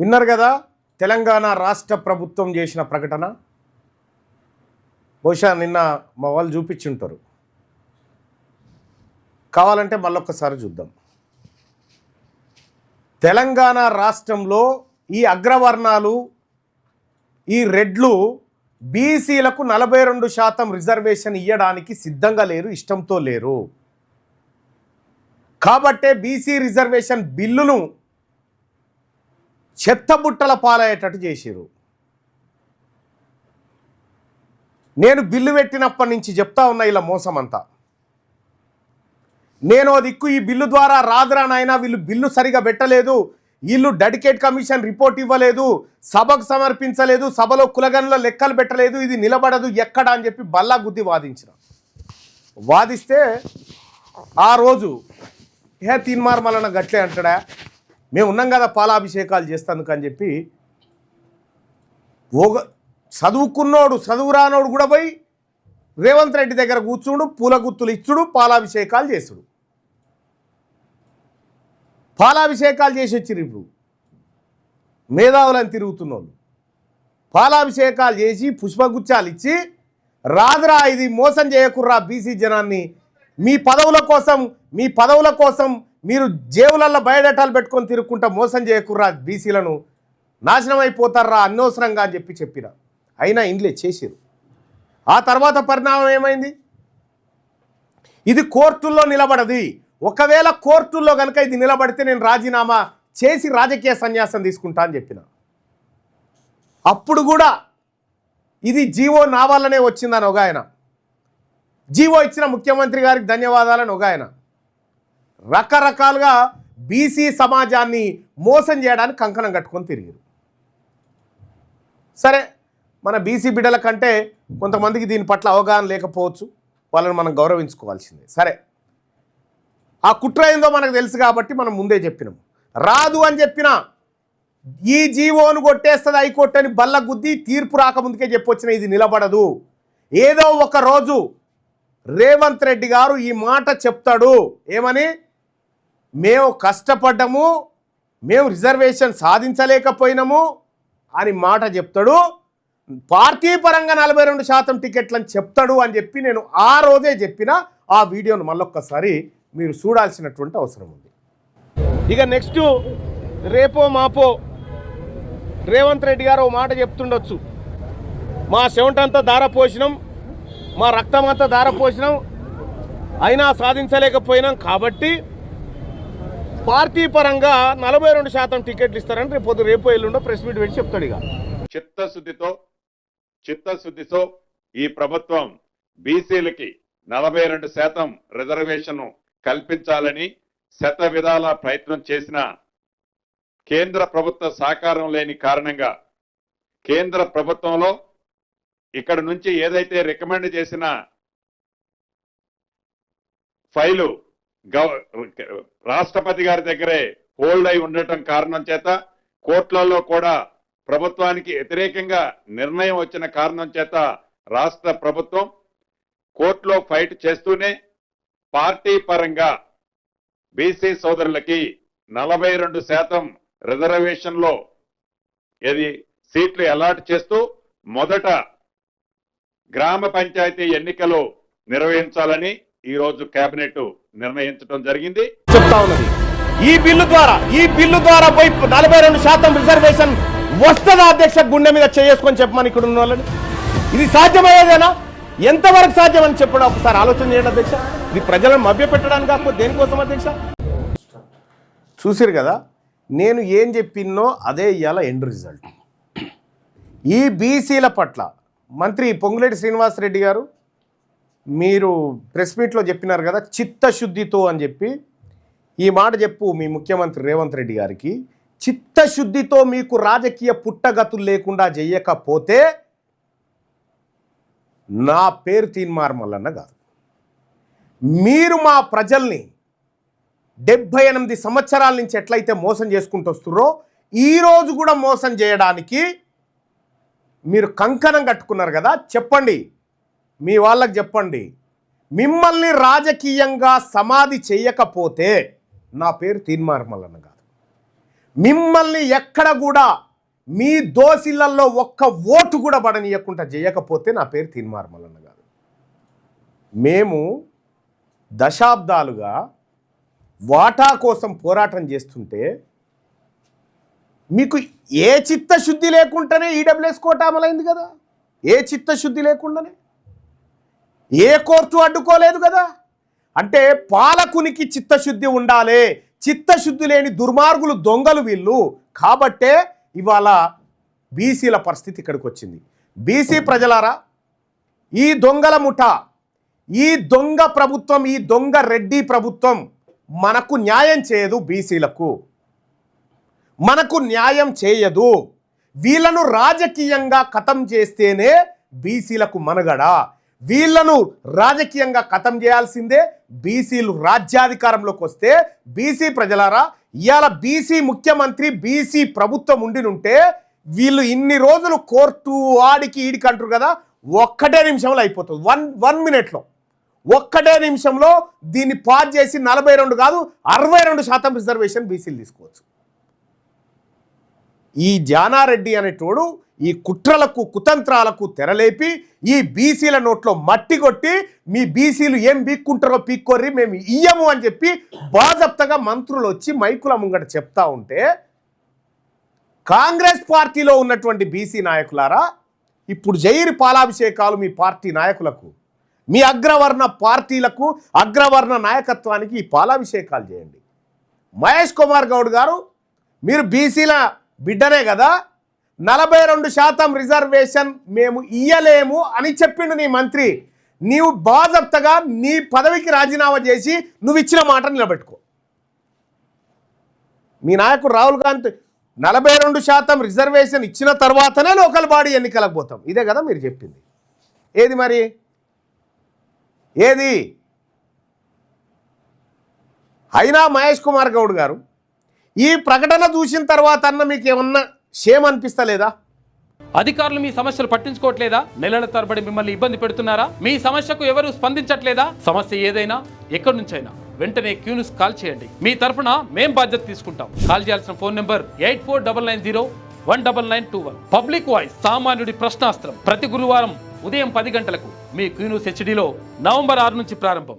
విన్నారు కదా తెలంగాణ రాష్ట్ర ప్రభుత్వం చేసిన ప్రకటన. బహుశా నిన్న మా వాళ్ళు చూపించుంటారు, కావాలంటే మళ్ళొక్కసారి చూద్దాం. తెలంగాణ రాష్ట్రంలో ఈ అగ్రవర్ణాలు, ఈ రెడ్లు బీసీలకు 42% రిజర్వేషన్ ఇవ్వడానికి సిద్ధంగా లేరు, ఇష్టంతో లేరు. కాబట్టే బీసీ రిజర్వేషన్ బిల్లును చెత్తబుట్టల పాలయ్యేటట్టు చేసిరు. నేను బిల్లు పెట్టినప్పటి నుంచి చెప్తా ఉన్నా ఇలా మోసం అంతా. నేను దిక్కు ఈ బిల్లు ద్వారా రాదురా నాయనా, వీళ్ళు బిల్లు సరిగా పెట్టలేదు, వీళ్ళు డెడికేట్ కమిషన్ రిపోర్ట్ ఇవ్వలేదు, సభకు సమర్పించలేదు, సభలో కులగన్ల లెక్కలు పెట్టలేదు, ఇది నిలబడదు ఎక్కడ అని చెప్పి బల్లా గుద్ది వాదిస్తే ఆ రోజు తీన్మార్ మల్లన్న గట్లే అంటాడా, మేము ఉన్నాం కదా పాలాభిషేకాలు చేస్తాను అని చెప్పి చదువుకున్నోడు చదువురానోడు కూడా పోయి రేవంత్ రెడ్డి దగ్గర కూర్చుడు, పూల గుత్తులు ఇచ్చుడు, పాలాభిషేకాలు చేసుడు. పాలాభిషేకాలు చేసి వచ్చిరు. ఇప్పుడు మేధావులని తిరుగుతున్న వాళ్ళు పాలాభిషేకాలు చేసి పుష్పగుచ్చాలు ఇచ్చి రాదురా ఇది మోసం చేయకుర్రా బీసీ జనాన్ని, మీ పదవుల కోసం మీరు జేబులలో బయోడేటాలు పెట్టుకొని తిరుగుకుంటా మోసం చేయకుర్రా బీసీలను, నాశనం అయిపోతారా అనవసరంగా అని చెప్పిన అయినా ఇండ్లే చేసిరు. ఆ తర్వాత పరిణామం ఏమైంది? ఇది కోర్టుల్లో నిలబడది, ఒకవేళ కోర్టుల్లో కనుక ఇది నిలబడితే నేను రాజీనామా చేసి రాజకీయ సన్యాసం తీసుకుంటా అని చెప్పిన. అప్పుడు కూడా ఇది జీవో నా వల్లనే వచ్చిందని ఒక ఆయన, జీవో ఇచ్చిన ముఖ్యమంత్రి గారికి ధన్యవాదాలని ఒక ఆయన, రకరకాలుగా బీసీ సమాజాన్ని మోసం చేయడానికి కంకణం కట్టుకొని తిరిగారు. సరే, మన బీసీ బిడ్డల కంటే కొంతమందికి దీని పట్ల అవగాహన లేకపోవచ్చు, వాళ్ళని మనం గౌరవించుకోవాల్సిందే. సరే, ఆ కుట్ర ఏందో మనకు తెలుసు కాబట్టి మనం ముందే చెప్పినాం. రాదు అని చెప్పిన ఈ జీవోను కొట్టేస్తుంది హైకోర్టు అని బల్ల గుద్ది తీర్పు రాకముందుకే చెప్పొచ్చిన ఇది నిలబడదు. ఏదో ఒక రోజు రేవంత్ రెడ్డి గారు ఈ మాట చెప్తాడు, ఏమని, మేము కష్టపడ్డాము, మేము రిజర్వేషన్ సాధించలేకపోయినాము అని మాట చెప్తాడు. పార్టీ పరంగా 42% టికెట్లని చెప్తాడు అని చెప్పి నేను ఆ రోజే చెప్పిన. ఆ వీడియోను మళ్ళొక్కసారి మీరు చూడాల్సినటువంటి అవసరం ఉంది. ఇక నెక్స్ట్ రేపో మాపో రేవంత్ రెడ్డి గారు ఓ మాట చెప్తుండొచ్చు, మా చెమటంతా ధారపోసినాం, మా రక్తం అంతా ధారపోసినాం, అయినా సాధించలేకపోయినాం కాబట్టి పార్టీ పరంగా 42% టికెట్లు ఇస్తారని రేపో ఎల్లుండో ప్రెస్ మీట్ పెట్టి చెప్తాడు. ఇక చిత్తశుద్ధితో ఈ ప్రభుత్వం బీసీలకి 42% రిజర్వేషన్ కల్పించాలని శత విధాల ప్రయత్నం చేసిన కేంద్ర ప్రభుత్వ సహకారం లేని కారణంగా కేంద్ర ప్రభుత్వంలో ఇక్కడ నుంచి ఏదైతే రికమెండ్ చేసిన ఫైలు రాష్ట్రపతి గారి దగ్గరే హోల్డ్ అయి ఉండటం కారణం చేత, కోర్టులలో కూడా ప్రభుత్వానికి వ్యతిరేకంగా నిర్ణయం వచ్చిన కారణం చేత రాష్ట్ర ప్రభుత్వం కోర్టులో ఫైట్ చేస్తూనే పార్టీ పరంగా బీసీ సోదరులకి 42% రిజర్వేషన్లో సీట్లు అలాట్ చేస్తూ మొదట గ్రామ పంచాయతీ ఎన్నికలు నిర్వహించాలని ఈ రోజు కేబినెట్ నిర్ణయించడం జరిగింది. చెప్తా ఉన్నది ఈ బిల్లు ద్వారా పోయి 42% రిజర్వేషన్ వస్తుందా అధ్యక్ష, గుండె మీద చేసుకొని చెప్పమని ఇక్కడ ఉన్న వాళ్ళని. ఇది సాధ్యమయ్యేదేనా? ఎంతవరకు సాధ్యమని చెప్పడం ఒకసారి ఆలోచన చేయండి అధ్యక్ష. ఇది ప్రజలను మభ్యపెట్టడానికి కాకపోతే దేనికోసం అధ్యక్ష? చూసిరు కదా, నేను ఏం చెప్పినో అదే ఇవాళ ఎండ్ రిజల్ట్. ఈ బీసీల పట్ల మంత్రి పొంగులేటి శ్రీనివాసరెడ్డి గారు మీరు ప్రెస్ మీట్లో చెప్పినారు కదా, చిత్తశుద్ధితో అని చెప్పి ఈ మాట చెప్పు మీ ముఖ్యమంత్రి రేవంత్ రెడ్డి గారికి. చిత్తశుద్ధితో మీకు రాజకీయ పుట్టగతులు లేకుండా చెయ్యకపోతే నా పేరు తీన్మార్ మల్లన్న కాదు. మీరు మా ప్రజల్ని 78 సంవత్సరాల నుంచి ఎట్లయితే మోసం చేసుకుంటూ వస్తున్నారో ఈరోజు కూడా మోసం చేయడానికి మీరు కంకణం కట్టుకున్నారు కదా. చెప్పండి, మీ వాళ్ళకి చెప్పండి, మిమ్మల్ని రాజకీయంగా సమాధి చేయకపోతే నా పేరు తీన్మార్ మల్లన్న కాదు. మిమ్మల్ని ఎక్కడ కూడా మీ దోసిళ్లలో ఒక్క ఓటు కూడా పడనీయకుండా చేయకపోతే నా పేరు తీన్మార్ మల్లన్న గారు. మేము దశాబ్దాలుగా వాటా కోసం పోరాటం చేస్తుంటే మీకు ఏ చిత్తశుద్ధి లేకుండానే ఈడబ్ల్యూఎస్ కోటా అమలైంది కదా. ఏ చిత్తశుద్ధి లేకుండానే ఏ కోర్టు అడ్డుకోలేదు కదా. అంటే పాలకునికి చిత్తశుద్ధి ఉండాలి. చిత్తశుద్ధి లేని దుర్మార్గులు దొంగలు వీళ్ళు. కాబట్టే ఇవాళ బీసీల పరిస్థితి ఇక్కడికి వచ్చింది. బీసీ ప్రజలారా, ఈ దొంగల ముఠ, ఈ దొంగ ప్రభుత్వం, ఈ దొంగ రెడ్డి ప్రభుత్వం మనకు న్యాయం చేయదు. బీసీలకు మనకు న్యాయం చేయదు. వీళ్ళను రాజకీయంగా ఖతం చేస్తేనే బీసీలకు మనుగడ. వీళ్ళను రాజకీయంగా ఖతం చేయాల్సిందే. బీసీలు రాజ్యాధికారంలోకి వస్తే బీసీ ప్రజలారా, ఇవాళ బీసీ ముఖ్యమంత్రి, బీసీ ప్రభుత్వం ఉండినుంటే వీళ్ళు ఇన్ని రోజులు కోర్టు ఆడికి ఈడికి అంటారు కదా, ఒక్కటే నిమిషంలో అయిపోతుంది. వన్ మినిట్లో, ఒక్కటే నిమిషంలో దీన్ని పాస్ చేసి 42 కాదు 62% రిజర్వేషన్ బీసీలు తీసుకోవచ్చు. ఈ జానారెడ్డి అనేటోడు ఈ కుట్రలకు కుతంత్రాలకు తెరలేపి ఈ బీసీల నోట్లో మట్టి కొట్టి మీ బీసీలు ఏం పీక్కుంటారో పీక్కోర్రి, మేము ఇయ్యము అని చెప్పి బాజప్తగా మంత్రులు వచ్చి మైకుల ముంగట చెప్తా ఉంటే కాంగ్రెస్ పార్టీలో ఉన్నటువంటి బీసీ నాయకులారా, ఇప్పుడు జైరు పాలాభిషేకాలు మీ పార్టీ నాయకులకు, మీ అగ్రవర్ణ పార్టీలకు, అగ్రవర్ణ నాయకత్వానికి ఈ పాలాభిషేకాలు చేయండి. మహేష్ కుమార్ గౌడ్ గారు, మీరు బీసీల బిడ్డనే కదా, 42% రిజర్వేషన్ మేము ఇయ్యలేము అని చెప్పిండు నీ మంత్రి. నీవు బాజప్తగా నీ పదవికి రాజీనామా చేసి నువ్వు ఇచ్చిన మాట నిలబెట్టుకో. మీ నాయకుడు రాహుల్ గాంధీ 42% రిజర్వేషన్ ఇచ్చిన తర్వాతనే లోకల్ బాడీ ఎన్నికలకు పోతాం, ఇదే కదా మీరు చెప్పింది. ఏది మరి, ఏది? అయినా మహేష్ కుమార్ గౌడ్ గారు, ఈ ప్రకటన చూసిన తర్వాత అన్న మీకు ఏమన్నా షేమ్ అనిపిస్తలేదా? అధికారులు మీ సమస్యలు పట్టించుకోవట్లేదా? నెలల తరబడి మిమ్మల్ని ఇబ్బంది పెడుతున్నారా? మీ సమస్యకు ఎవరు స్పందించట్లేదా? సమస్య ఏదైనా ఎక్కడి నుంచైనా వెంటనే క్యూన్యూస్ కాల్ చేయండి. మీ తరఫున మేం బాధ్యత తీసుకుంటాం. కాల్ చేయాల్సిన ఫోన్ నెంబర్ 8499019921. పబ్లిక్ వాయిస్, సామాన్యుడి ప్రశ్నాస్త్రం. ప్రతి గురువారం ఉదయం 10 గంటలకు మీ క్యూన్యూస్ హెచ్డీలో నవంబర్ 6 నుంచి ప్రారంభం.